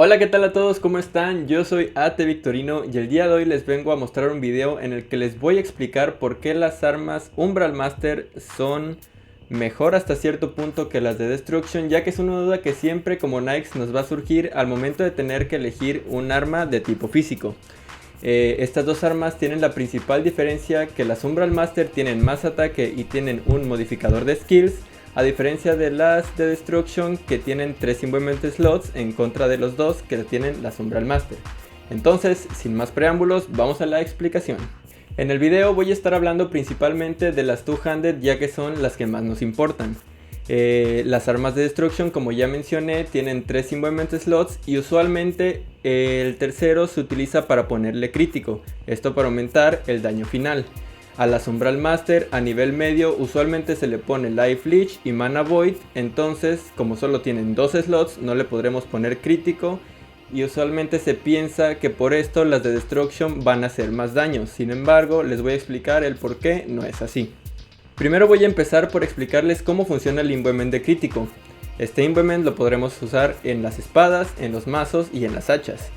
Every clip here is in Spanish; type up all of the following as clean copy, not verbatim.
Hola, ¿qué tal a todos? ¿Cómo están? Yo soy AT Victorino y el día de hoy les vengo a mostrar un video en el que les voy a explicar por qué las armas Umbral Master son mejor hasta cierto punto que las de Destruction, ya que es una duda que siempre como Nikes nos va a surgir al momento de tener que elegir un arma de tipo físico. Estas dos armas tienen la principal diferencia que las Umbral Master tienen más ataque y tienen un modificador de skills, a diferencia de las de Destruction que tienen 3 Imbuement Slots en contra de los dos que tienen las Umbral Master. Entonces, sin más preámbulos, vamos a la explicación. En el video voy a estar hablando principalmente de las Two-Handed, ya que son las que más nos importan. Las armas de Destruction, como ya mencioné, tienen 3 Imbuement Slots y usualmente el tercero se utiliza para ponerle crítico, esto para aumentar el daño final. A las Umbral Master a nivel medio usualmente se le pone Life Leech y Mana Void, entonces como solo tienen 2 slots no le podremos poner crítico y usualmente se piensa que por esto las de Destruction van a hacer más daño. Sin embargo, les voy a explicar el por qué no es así. Primero voy a empezar por explicarles cómo funciona el Imbuement de crítico. Este Imbuement lo podremos usar en las espadas, en los mazos y en las hachas.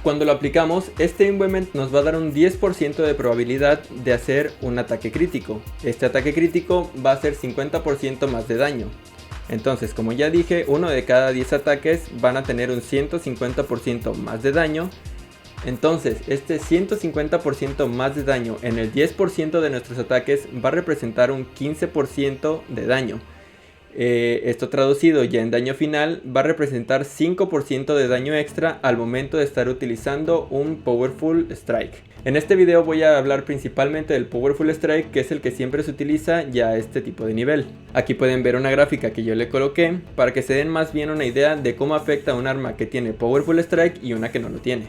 Cuando lo aplicamos, este Imbuement nos va a dar un 10% de probabilidad de hacer un ataque crítico. Este ataque crítico va a hacer 50% más de daño. Entonces, como ya dije, uno de cada 10 ataques van a tener un 150% más de daño. Entonces, este 150% más de daño en el 10% de nuestros ataques va a representar un 15% de daño. Esto traducido ya en daño final va a representar 5% de daño extra al momento de estar utilizando un Powerful Strike. En este video voy a hablar principalmente del Powerful Strike, que es el que siempre se utiliza ya a este tipo de nivel. Aquí pueden ver una gráfica que yo le coloqué para que se den más bien una idea de cómo afecta un arma que tiene Powerful Strike y una que no lo tiene.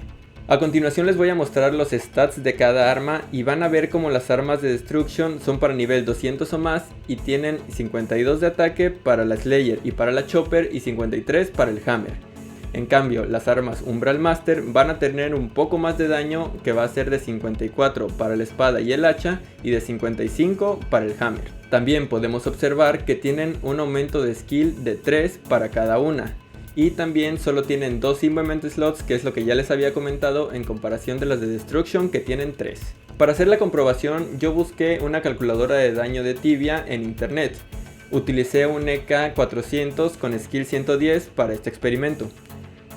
A continuación les voy a mostrar los stats de cada arma y van a ver cómo las armas de Destruction son para nivel 200 o más y tienen 52 de ataque para la Slayer y para la Chopper y 53 para el Hammer. En cambio, las armas Umbral Master van a tener un poco más de daño, que va a ser de 54 para la espada y el hacha y de 55 para el Hammer. También podemos observar que tienen un aumento de skill de 3 para cada una. Y también solo tienen 2 Imbuement Slots, que es lo que ya les había comentado, en comparación de las de Destruction que tienen 3. Para hacer la comprobación yo busqué una calculadora de daño de Tibia en internet. Utilicé un EK400 con skill 110 para este experimento.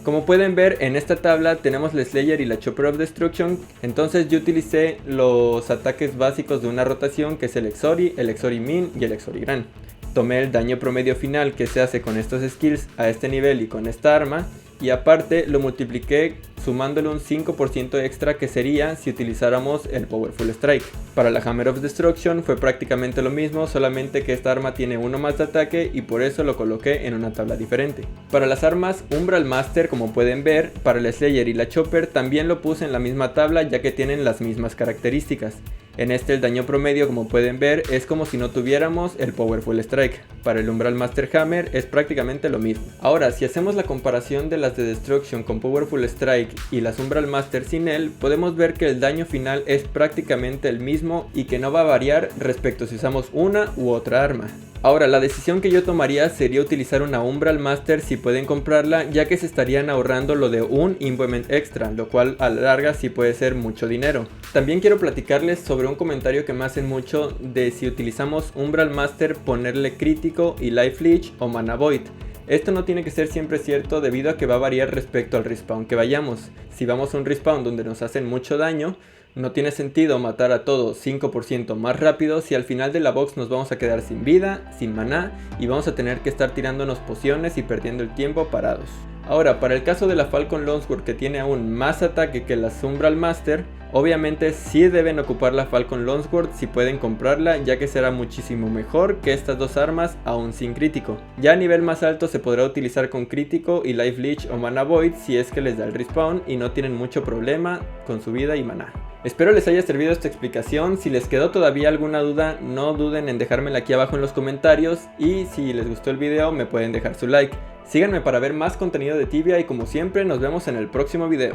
Como pueden ver, en esta tabla tenemos la Slayer y la Chopper of Destruction, entonces yo utilicé los ataques básicos de una rotación, que es el Exori Min y el Exori Gran. Tomé el daño promedio final que se hace con estos skills a este nivel y con esta arma, y aparte lo multipliqué sumándole un 5% extra, que sería si utilizáramos el Powerful Strike. Para la Hammer of Destruction fue prácticamente lo mismo, solamente que esta arma tiene uno más de ataque y por eso lo coloqué en una tabla diferente. Para las armas Umbral Master, como pueden ver, para la Slayer y la Chopper también lo puse en la misma tabla, ya que tienen las mismas características. En este el daño promedio, como pueden ver, es como si no tuviéramos el Powerful Strike. Para el Umbral Master Hammer es prácticamente lo mismo. Ahora, si hacemos la comparación de las de Destruction con Powerful Strike y las Umbral Master sin él, podemos ver que el daño final es prácticamente el mismo y que no va a variar respecto si usamos una u otra arma. Ahora, la decisión que yo tomaría sería utilizar una Umbral Master si pueden comprarla, ya que se estarían ahorrando lo de un Imbuement extra, lo cual a la larga sí puede ser mucho dinero. También quiero platicarles sobre un comentario que me hacen mucho de si utilizamos Umbral Master ponerle crítico y Life Leech o Mana Void. Esto no tiene que ser siempre cierto, debido a que va a variar respecto al respawn que vayamos. Si vamos a un respawn donde nos hacen mucho daño, no tiene sentido matar a todos 5% más rápido si al final de la box nos vamos a quedar sin vida, sin maná y vamos a tener que estar tirándonos pociones y perdiendo el tiempo parados. Ahora, para el caso de la Falcon Longsword, que tiene aún más ataque que las Umbral Master, obviamente sí deben ocupar la Falcon Longsword si pueden comprarla, ya que será muchísimo mejor que estas dos armas aún sin crítico. Ya a nivel más alto se podrá utilizar con crítico y Life Leech o Mana Void si es que les da el respawn y no tienen mucho problema con su vida y maná. Espero les haya servido esta explicación. Si les quedó todavía alguna duda, no duden en dejármela aquí abajo en los comentarios, y si les gustó el video me pueden dejar su like. Síganme para ver más contenido de Tibia y como siempre nos vemos en el próximo video.